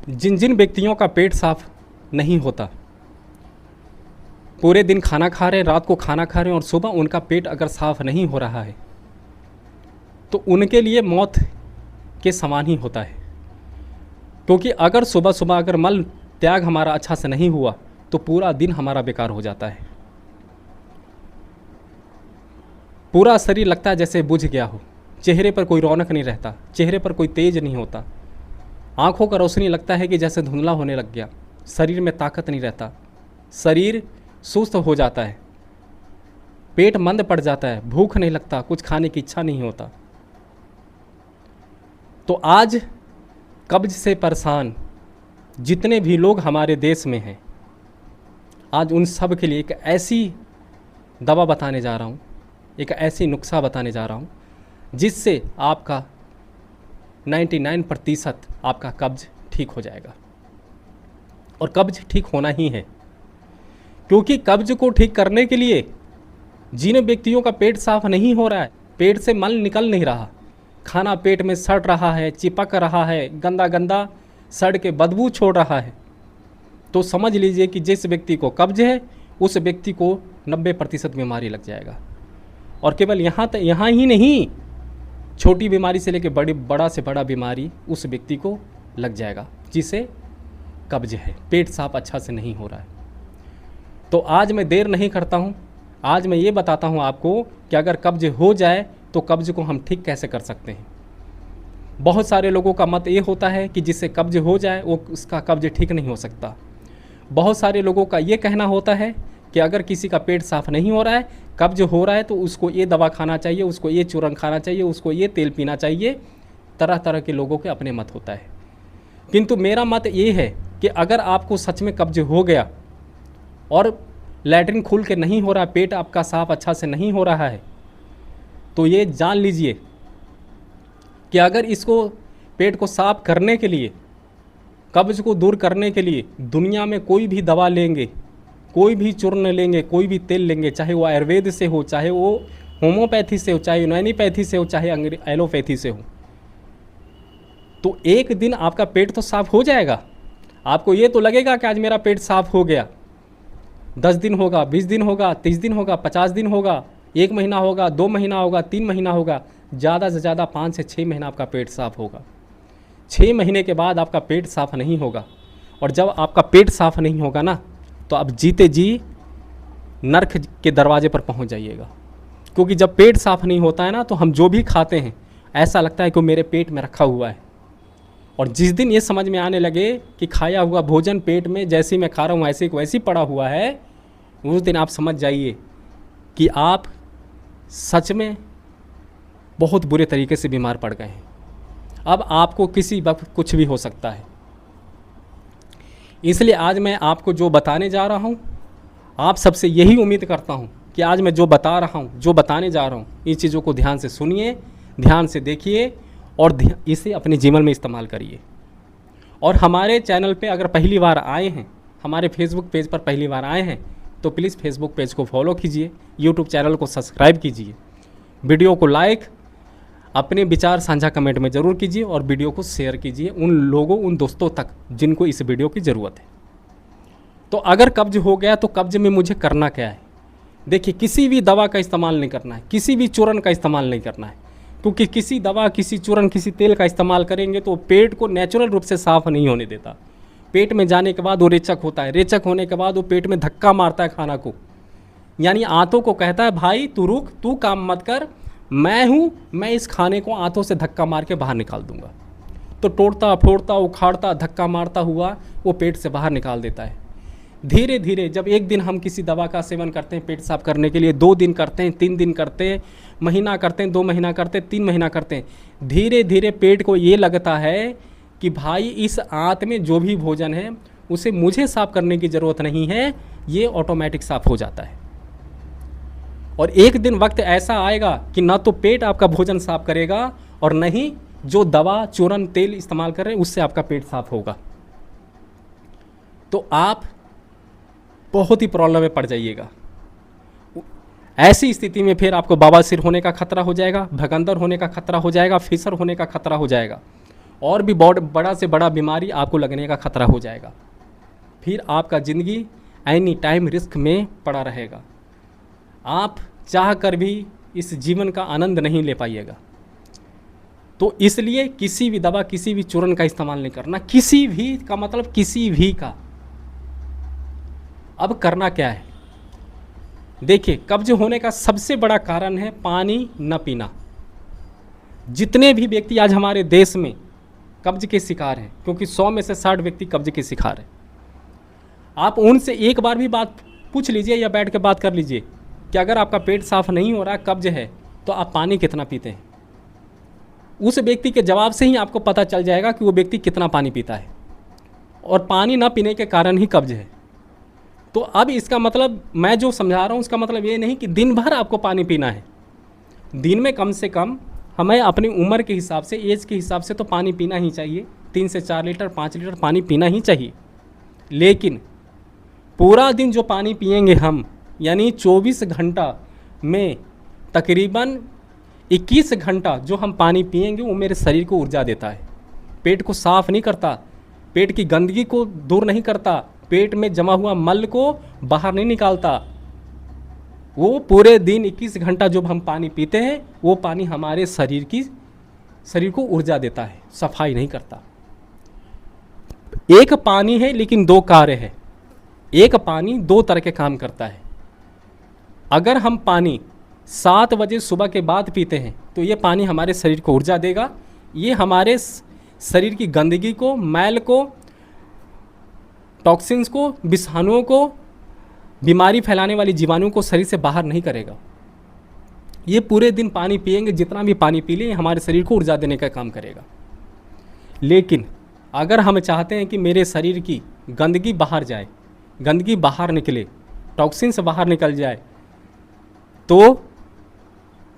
जिन जिन व्यक्तियों का पेट साफ नहीं होता, पूरे दिन खाना खा रहे हैं, रात को खाना खा रहे हैं और सुबह उनका पेट अगर साफ नहीं हो रहा है तो उनके लिए मौत के समान ही होता है। क्योंकि अगर सुबह सुबह अगर मल त्याग हमारा अच्छा से नहीं हुआ तो पूरा दिन हमारा बेकार हो जाता है। पूरा शरीर लगता है जैसे बुझ गया हो, चेहरे पर कोई रौनक नहीं रहता, चेहरे पर कोई तेज नहीं होता, आंखों का रोशनी लगता है कि जैसे धुंधला होने लग गया, शरीर में ताकत नहीं रहता, शरीर सुस्त हो जाता है, पेट मंद पड़ जाता है, भूख नहीं लगता, कुछ खाने की इच्छा नहीं होता। तो आज कब्ज से परेशान जितने भी लोग हमारे देश में हैं, आज उन सब के लिए एक ऐसी दवा बताने जा रहा हूँ, एक ऐसी नुस्खा बताने जा रहा हूँ जिससे आपका 99% आपका कब्ज ठीक हो जाएगा। और कब्ज ठीक होना ही है, क्योंकि कब्ज को ठीक करने के लिए जिन व्यक्तियों का पेट साफ नहीं हो रहा है, पेट से मल निकल नहीं रहा, खाना पेट में सड़ रहा है, चिपक रहा है, गंदा गंदा सड़ के बदबू छोड़ रहा है, तो समझ लीजिए कि जिस व्यक्ति को कब्ज है उस व्यक्ति को 90% बीमारी लग जाएगा। और केवल यहाँ ही नहीं, छोटी बीमारी से लेकर बड़ा से बड़ा बीमारी उस व्यक्ति को लग जाएगा जिसे कब्ज है, पेट साफ अच्छा से नहीं हो रहा है। तो आज मैं देर नहीं करता हूँ, आज मैं ये बताता हूँ आपको कि अगर कब्ज हो जाए तो कब्ज को हम ठीक कैसे कर सकते हैं। बहुत सारे लोगों का मत ये होता है कि जिससे कब्ज हो जाए वो उसका कब्ज ठीक नहीं हो सकता। बहुत सारे लोगों का ये कहना होता है कि अगर किसी का पेट साफ नहीं हो रहा है, कब्ज हो रहा है, तो उसको ये दवा खाना चाहिए, उसको ये चूरन खाना चाहिए, उसको ये तेल पीना चाहिए। तरह तरह के लोगों के अपने मत होता है, किंतु मेरा मत ये है कि अगर आपको सच में कब्ज हो गया और लैट्रिन खुल के नहीं हो रहा, पेट आपका साफ अच्छा से नहीं हो रहा है, तो ये जान लीजिए कि अगर इसको पेट को साफ करने के लिए, कब्ज को दूर करने के लिए दुनिया में कोई भी दवा लेंगे, कोई भी चूर्ण लेंगे, कोई भी तेल लेंगे, चाहे वो आयुर्वेद से हो, चाहे वो होम्योपैथी से हो, चाहे यूनानीपैथी से हो, चाहे एलोपैथी से हो, तो एक दिन आपका पेट तो साफ हो जाएगा। आपको ये तो लगेगा कि आज मेरा पेट साफ हो गया, 10 दिन होगा, 20 दिन होगा, 30 दिन होगा, 50 दिन होगा, 1 महीना होगा, 2 महीना होगा, 3 महीना होगा, ज़्यादा से ज़्यादा 5 से 6 महीना आपका पेट साफ होगा। 6 महीने के बाद आपका पेट साफ नहीं होगा। और जब आपका पेट साफ नहीं होगा ना, तो आप जीते जी नर्क के दरवाजे पर पहुंच जाइएगा। क्योंकि जब पेट साफ नहीं होता है ना, तो हम जो भी खाते हैं ऐसा लगता है कि मेरे पेट में रखा हुआ है। और जिस दिन ये समझ में आने लगे कि खाया हुआ भोजन पेट में जैसे मैं खा रहा हूँ ऐसे को वैसे पड़ा हुआ है, उस दिन आप समझ जाइए कि आप सच में बहुत बुरे तरीके से बीमार पड़ गए हैं। अब आपको किसी वक्त कुछ भी हो सकता है। इसलिए आज मैं आपको जो बताने जा रहा हूँ, आप सबसे यही उम्मीद करता हूँ कि आज मैं जो बता रहा हूँ, जो बताने जा रहा हूँ, इन चीज़ों को ध्यान से सुनिए, ध्यान से देखिए और इसे अपने जीवन में इस्तेमाल करिए। और हमारे चैनल पे अगर पहली बार आए हैं, हमारे फेसबुक पेज पर पहली बार आए हैं, तो प्लीज़ फेसबुक पेज को फॉलो कीजिए, यूट्यूब चैनल को सब्सक्राइब कीजिए, वीडियो को लाइक, अपने विचार साझा कमेंट में ज़रूर कीजिए और वीडियो को शेयर कीजिए उन लोगों, उन दोस्तों तक जिनको इस वीडियो की ज़रूरत है। तो अगर कब्ज हो गया तो कब्ज में मुझे करना क्या है? देखिए, किसी भी दवा का इस्तेमाल नहीं करना है, किसी भी चूरन का इस्तेमाल नहीं करना है, क्योंकि किसी दवा, किसी चूरन, किसी तेल का इस्तेमाल करेंगे तो पेट को नेचुरल रूप से साफ़ नहीं होने देता। पेट में जाने के बाद वो रेचक होता है, रेचक होने के बाद वो पेट में धक्का मारता है खाना को, यानी आंतों को कहता है भाई तू रुक, तू काम मत कर, मैं हूँ, मैं इस खाने को आंतों से धक्का मार के बाहर निकाल दूंगा। तो तोड़ता फोड़ता उखाड़ता धक्का मारता हुआ वो पेट से बाहर निकाल देता है। धीरे धीरे जब एक दिन हम किसी दवा का सेवन करते हैं पेट साफ करने के लिए, 2 दिन करते हैं, 3 दिन करते हैं, महीना करते हैं, 2 महीना करते हैं, 3 महीना करते हैं, धीरे धीरे पेट को ये लगता है कि भाई इस आंत में जो भी भोजन है उसे मुझे साफ करने की ज़रूरत नहीं है, ये ऑटोमेटिक साफ हो जाता है। और एक दिन वक्त ऐसा आएगा कि ना तो पेट आपका भोजन साफ करेगा और न ही जो दवा, चूरन, तेल इस्तेमाल कर रहे हैं उससे आपका पेट साफ होगा। तो आप बहुत ही प्रॉब्लम में पड़ जाइएगा। ऐसी स्थिति में फिर आपको बवासीर होने का खतरा हो जाएगा, भगंदर होने का खतरा हो जाएगा, फिसर होने का खतरा हो जाएगा। और भी बहुत बड़ा से बड़ा बीमारी आपको लगने का खतरा हो जाएगा। फिर आपका ज़िंदगी एनी टाइम रिस्क में पड़ा रहेगा। आप चाह कर भी इस जीवन का आनंद नहीं ले पाइएगा। तो इसलिए किसी भी दवा, किसी भी चूर्ण का इस्तेमाल नहीं करना, किसी भी का मतलब किसी भी का। अब करना क्या है? देखिए, कब्ज होने का सबसे बड़ा कारण है पानी न पीना। जितने भी व्यक्ति आज हमारे देश में कब्ज के शिकार हैं, क्योंकि 100 में से 60 व्यक्ति कब्ज के शिकार हैं, आप उनसे एक बार भी बात पूछ लीजिए या बैठ के बात कर लीजिए कि अगर आपका पेट साफ नहीं हो रहा, कब्ज है, तो आप पानी कितना पीते हैं। उस व्यक्ति के जवाब से ही आपको पता चल जाएगा कि वो व्यक्ति कितना पानी पीता है, और पानी ना पीने के कारण ही कब्ज है। तो अब इसका मतलब, मैं जो समझा रहा हूँ उसका मतलब ये नहीं कि दिन भर आपको पानी पीना है। दिन में कम से कम हमें अपनी उम्र के हिसाब से, एज के हिसाब से तो पानी पीना ही चाहिए। 3 से 4 लीटर, 5 लीटर पानी पीना ही चाहिए। लेकिन पूरा दिन जो पानी पिएंगे हम, यानी 24 घंटा में तकरीबन 21 घंटा जो हम पानी पिएंगे, वो मेरे शरीर को ऊर्जा देता है। पेट को साफ नहीं करता, पेट की गंदगी को दूर नहीं करता, पेट में जमा हुआ मल को बाहर नहीं निकालता। वो पूरे दिन 21 घंटा जो हम पानी पीते हैं, वो पानी हमारे शरीर को ऊर्जा देता है, सफाई नहीं करता। एक पानी है लेकिन 2 कार्य है। एक पानी 2 तरह के काम करता है। अगर हम पानी 7 बजे सुबह के बाद पीते हैं तो ये पानी हमारे शरीर को ऊर्जा देगा। ये हमारे शरीर की गंदगी को, मैल को, टॉक्सिन्स को, विषाणुओं को, बीमारी फैलाने वाली जीवाणुओं को शरीर से बाहर नहीं करेगा। ये पूरे दिन पानी पिएंगे, जितना भी पानी पी लें, हमारे शरीर को ऊर्जा देने का काम करेगा। लेकिन अगर हम चाहते हैं कि मेरे शरीर की गंदगी बाहर जाए, गंदगी बाहर निकले, टॉक्सिन्स बाहर निकल जाए, तो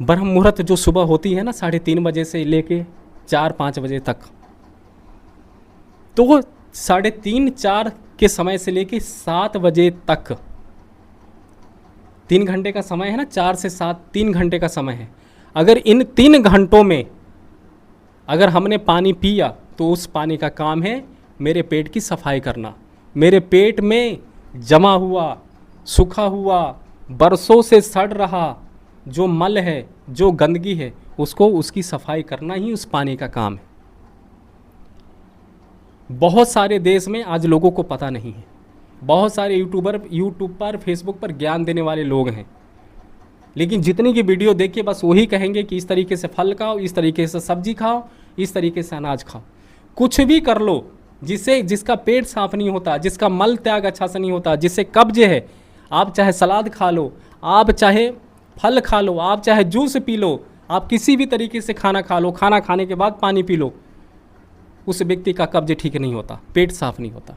ब्रह्म मुहूर्त जो सुबह होती है ना, 3:30 बजे से लेके 4-5 बजे तक, तो 3:30-4 के समय से लेके 7 बजे तक 3 घंटे का समय है ना, 4 से 7 3 घंटे का समय है। अगर इन 3 घंटों में अगर हमने पानी पिया, तो उस पानी का काम है मेरे पेट की सफाई करना। मेरे पेट में जमा हुआ, सूखा हुआ, बरसों से सड़ रहा जो मल है, जो गंदगी है, उसको, उसकी सफाई करना ही उस पानी का काम है। बहुत सारे देश में आज लोगों को पता नहीं है। बहुत सारे यूट्यूब पर, फेसबुक पर ज्ञान देने वाले लोग हैं, लेकिन जितनी की वीडियो देखिए बस वही कहेंगे कि इस तरीके से फल खाओ, इस तरीके से सब्जी खाओ, इस तरीके से अनाज खाओ। कुछ भी कर लो जिसका पेट साफ नहीं होता, जिसका मल त्याग अच्छा से नहीं होता, जिससे कब्ज है, आप चाहे सलाद खा लो, आप चाहे फल खा लो, आप चाहे जूस पी लो, आप किसी भी तरीके से खाना खा लो, खाना खाने के बाद पानी पी लो, उस व्यक्ति का कब्ज ठीक नहीं होता, पेट साफ नहीं होता।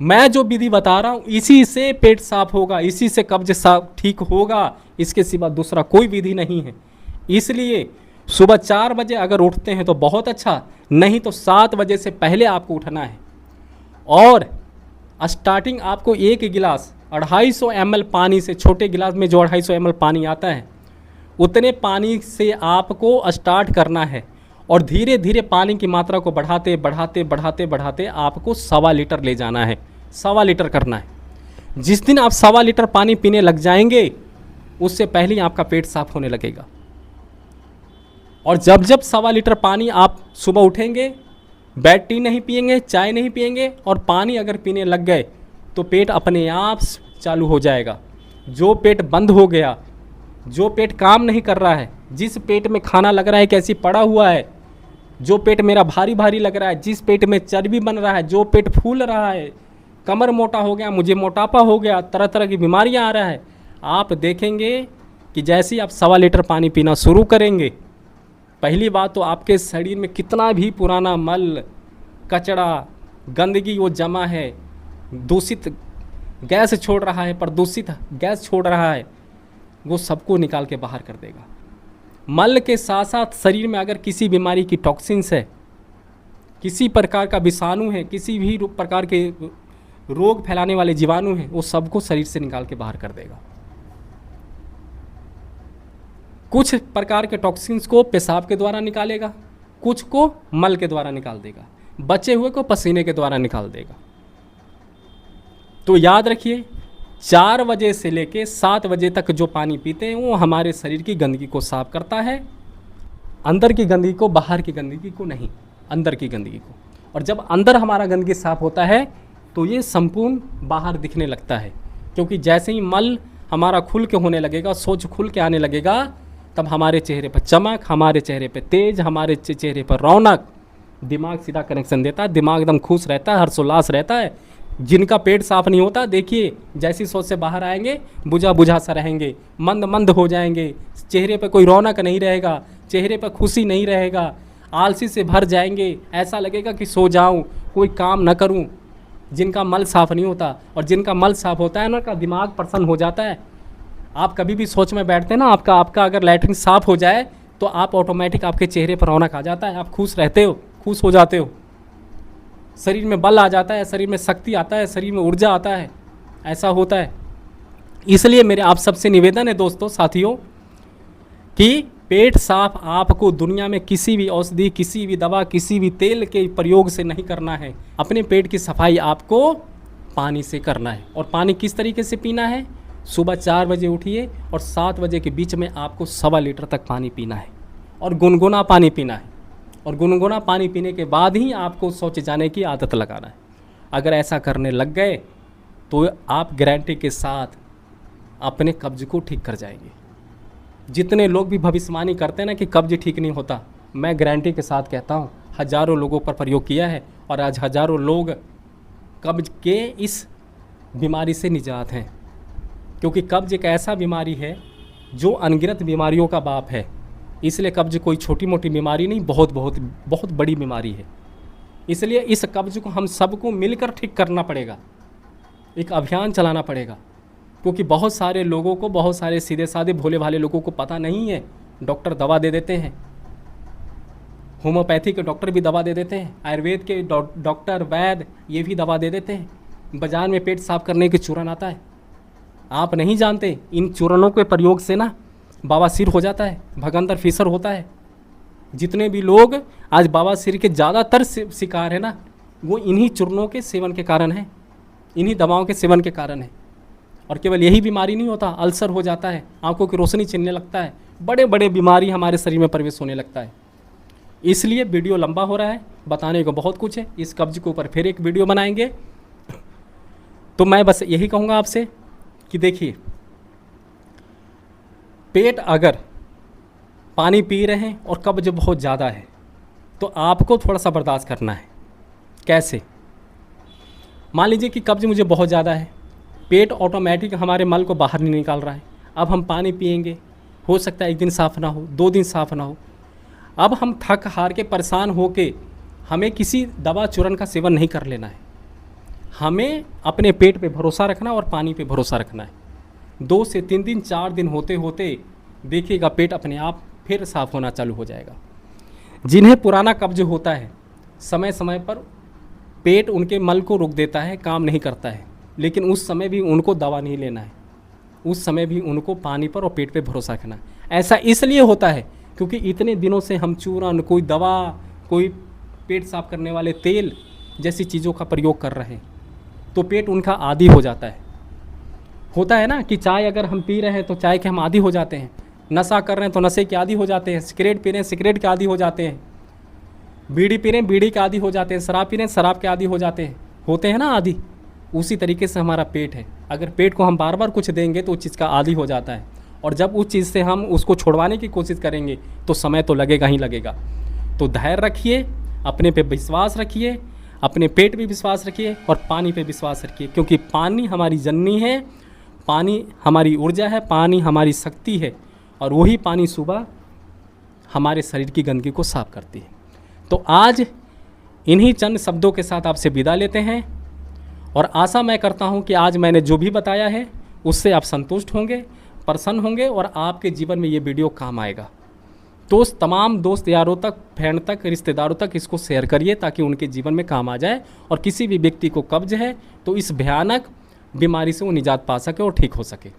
मैं जो विधि बता रहा हूँ, इसी से पेट साफ होगा, इसी से कब्ज साफ ठीक होगा, इसके सिवा दूसरा कोई विधि नहीं है। इसलिए सुबह 4 बजे अगर उठते हैं तो बहुत अच्छा, नहीं तो 7 बजे से पहले आपको उठना है। और स्टार्टिंग आपको 1 गिलास 250 ml पानी से, छोटे गिलास में जो 250 ml पानी आता है, उतने पानी से आपको स्टार्ट करना है। और धीरे धीरे पानी की मात्रा को बढ़ाते बढ़ाते बढ़ाते बढ़ाते आपको 1.25 लीटर ले जाना है, 1.25 लीटर करना है। जिस दिन आप 1.25 लीटर पानी पीने लग जाएंगे, उससे पहले ही आपका पेट साफ होने लगेगा। और जब 1.25 लीटर पानी आप सुबह उठेंगे, बेड टी नहीं पिएंगे, चाय नहीं पिएंगे, और पानी अगर पीने लग गए, तो पेट अपने आप चालू हो जाएगा। जो पेट बंद हो गया, जो पेट काम नहीं कर रहा है, जिस पेट में खाना लग रहा है कैसी पड़ा हुआ है, जो पेट मेरा भारी भारी लग रहा है, जिस पेट में चर्बी बन रहा है, जो पेट फूल रहा है, कमर मोटा हो गया, मुझे मोटापा हो गया, तरह तरह की बीमारियां आ रहा है, आप देखेंगे कि जैसे ही आप 1.25 लीटर पानी पीना शुरू करेंगे, पहली बात तो आपके शरीर में कितना भी पुराना मल, कचरा, गंदगी वो जमा है, दूषित गैस छोड़ रहा है, प्रदूषित गैस छोड़ रहा है, वो सबको निकाल के बाहर कर देगा। मल के साथ साथ शरीर में अगर किसी बीमारी की टॉक्सिन्स है, किसी प्रकार का विषाणु है, किसी भी प्रकार के रोग फैलाने वाले जीवाणु हैं, वो सबको शरीर से निकाल के बाहर कर देगा। कुछ प्रकार के टॉक्सिन्स को पेशाब के द्वारा निकालेगा, कुछ को मल के द्वारा निकाल देगा, बचे हुए को पसीने के द्वारा निकाल देगा। तो याद रखिए 4 बजे से लेके 7 बजे तक जो पानी पीते हैं वो हमारे शरीर की गंदगी को साफ करता है, अंदर की गंदगी को, बाहर की गंदगी को नहीं, अंदर की गंदगी को। और जब अंदर हमारा गंदगी साफ होता है तो ये संपूर्ण बाहर दिखने लगता है, क्योंकि जैसे ही मल हमारा खुल के होने लगेगा, सोच खुल के आने लगेगा, तब हमारे चेहरे पर चमक, हमारे चेहरे पर तेज, हमारे चेहरे पर रौनक, दिमाग सीधा कनेक्शन देता है, दिमाग एकदम खुश रहता है, हर्षोल्लास रहता है। जिनका पेट साफ नहीं होता, देखिए जैसी सोच से बाहर आएंगे बुझा बुझा सा रहेंगे, मंद मंद हो जाएंगे, चेहरे पे कोई रौनक नहीं रहेगा, चेहरे पे खुशी नहीं रहेगा, आलसी से भर जाएंगे, ऐसा लगेगा कि सो जाऊं, कोई काम न करूं। जिनका मल साफ़ नहीं होता, और जिनका मल साफ़ होता है ना, का दिमाग प्रसन्न हो जाता है। आप कभी भी सोच में बैठते हैं ना, आपका अगर लैट्रिन साफ़ हो जाए तो आप ऑटोमेटिक आपके चेहरे पर रौनक आ जाता है, आप खुश रहते हो, खुश हो जाते हो, शरीर में बल आ जाता है, शरीर में शक्ति आता है, शरीर में ऊर्जा आता है, ऐसा होता है। इसलिए मेरे आप सबसे निवेदन है दोस्तों, साथियों, कि पेट साफ आपको दुनिया में किसी भी औषधि, किसी भी दवा, किसी भी तेल के प्रयोग से नहीं करना है। अपने पेट की सफाई आपको पानी से करना है। और पानी किस तरीके से पीना है? सुबह 4 बजे उठिए और 7 बजे के बीच में आपको 1.25 लीटर तक पानी पीना है, और गुनगुना पानी पीना है। और गुनगुना पानी पीने के बाद ही आपको शौच जाने की आदत लगाना है। अगर ऐसा करने लग गए तो आप गारंटी के साथ अपने कब्ज को ठीक कर जाएंगे। जितने लोग भी भविष्यवाणी करते हैं ना कि कब्ज ठीक नहीं होता, मैं गारंटी के साथ कहता हूँ, हज़ारों लोगों पर प्रयोग किया है और आज हज़ारों लोग कब्ज के इस बीमारी से निजात हैं। क्योंकि कब्ज एक ऐसा बीमारी है जो अनगिनत बीमारियों का बाप है। इसलिए कब्ज कोई छोटी मोटी बीमारी नहीं, बहुत बहुत बहुत बड़ी बीमारी है। इसलिए इस कब्ज को हम सबको मिलकर ठीक करना पड़ेगा, एक अभियान चलाना पड़ेगा। क्योंकि बहुत सारे लोगों को, बहुत सारे सीधे साधे भोले भाले लोगों को पता नहीं है। डॉक्टर दवा दे देते हैं, होम्योपैथी के डॉक्टर भी दवा दे देते हैं, आयुर्वेद के डॉक्टर, वैद्य ये भी दवा दे देते हैं। बाजार में पेट साफ करने के चूरन आता है, आप नहीं जानते, इन चूरनों के प्रयोग से ना बवासीर हो जाता है, भगंदर फीसर होता है। जितने भी लोग आज बवासीर के ज़्यादातर शिकार है ना, वो इन्हीं चूर्णों के सेवन के कारण है, इन्हीं दवाओं के सेवन के कारण है। और केवल यही बीमारी नहीं होता, अल्सर हो जाता है, आंखों की रोशनी छिनने लगता है, बड़े बड़े बीमारी हमारे शरीर में प्रवेश होने लगता है। इसलिए वीडियो लंबा हो रहा है, बताने को बहुत कुछ है, इस कब्ज के ऊपर फिर एक वीडियो बनाएंगे। तो मैं बस यही कहूँगा आपसे कि देखिए, पेट अगर पानी पी रहे हैं और कब्ज बहुत ज़्यादा है तो आपको थोड़ा सा बर्दाश्त करना है। कैसे? मान लीजिए कि कब्ज मुझे बहुत ज़्यादा है, पेट ऑटोमेटिक हमारे मल को बाहर नहीं निकाल रहा है। अब हम पानी पिएंगे, हो सकता है 1 दिन साफ़ ना हो, 2 दिन साफ़ ना हो। अब हम थक हार के परेशान हो के हमें किसी दवा चूरन का सेवन नहीं कर लेना है। हमें अपने पेट पे भरोसा रखना और पानी पे भरोसा रखना है। 2 से 3 दिन, 4 दिन होते होते देखिएगा पेट अपने आप फिर साफ़ होना चालू हो जाएगा। जिन्हें पुराना कब्ज होता है, समय समय पर पेट उनके मल को रोक देता है, काम नहीं करता है, लेकिन उस समय भी उनको दवा नहीं लेना है, उस समय भी उनको पानी पर और पेट पे भरोसा रखना है। ऐसा इसलिए होता है क्योंकि इतने दिनों से हम चूरन, कोई दवा, कोई पेट साफ करने वाले तेल जैसी चीज़ों का प्रयोग कर रहे हैं, तो पेट उनका आदी हो जाता है। होता है ना कि चाय अगर हम पी रहे हैं तो चाय के हम आदी हो जाते हैं, नशा कर रहे हैं तो नशे के आदी हो जाते हैं, सिगरेट पी रहे हैं सिगरेट के आदी हो जाते हैं, बीड़ी पी रहे हैं बीड़ी के आदी हो जाते हैं, शराब पी रहे हैं शराब के आदी हो जाते हैं, होते हैं ना आदी। उसी तरीके से हमारा पेट है, अगर पेट को हम बार बार कुछ देंगे तो उस चीज़ का आदी हो जाता है, और जब उस चीज़ से हम उसको छुड़वाने की कोशिश करेंगे तो समय तो लगेगा ही लगेगा। तो धैर्य रखिए, अपने पे विश्वास रखिए, अपने पेट पे विश्वास रखिए और पानी पे विश्वास रखिए, क्योंकि पानी हमारी जननी है, पानी हमारी ऊर्जा है, पानी हमारी शक्ति है, और वही पानी सुबह हमारे शरीर की गंदगी को साफ करती है। तो आज इन्हीं चंद शब्दों के साथ आपसे विदा लेते हैं, और आशा मैं करता हूं कि आज मैंने जो भी बताया है उससे आप संतुष्ट होंगे, प्रसन्न होंगे, और आपके जीवन में ये वीडियो काम आएगा। तो तमाम दोस्त यारों तक, फ्रेंड तक, रिश्तेदारों तक इसको शेयर करिए ताकि उनके जीवन में काम आ जाए, और किसी भी व्यक्ति को कब्ज है तो इस भयानक बीमारी से वो निजात पा सके और ठीक हो सके।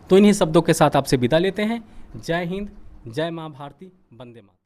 तो इन्हीं शब्दों के साथ आपसे विदा लेते हैं। जय हिंद, जय माँ भारती, वंदे मातरम।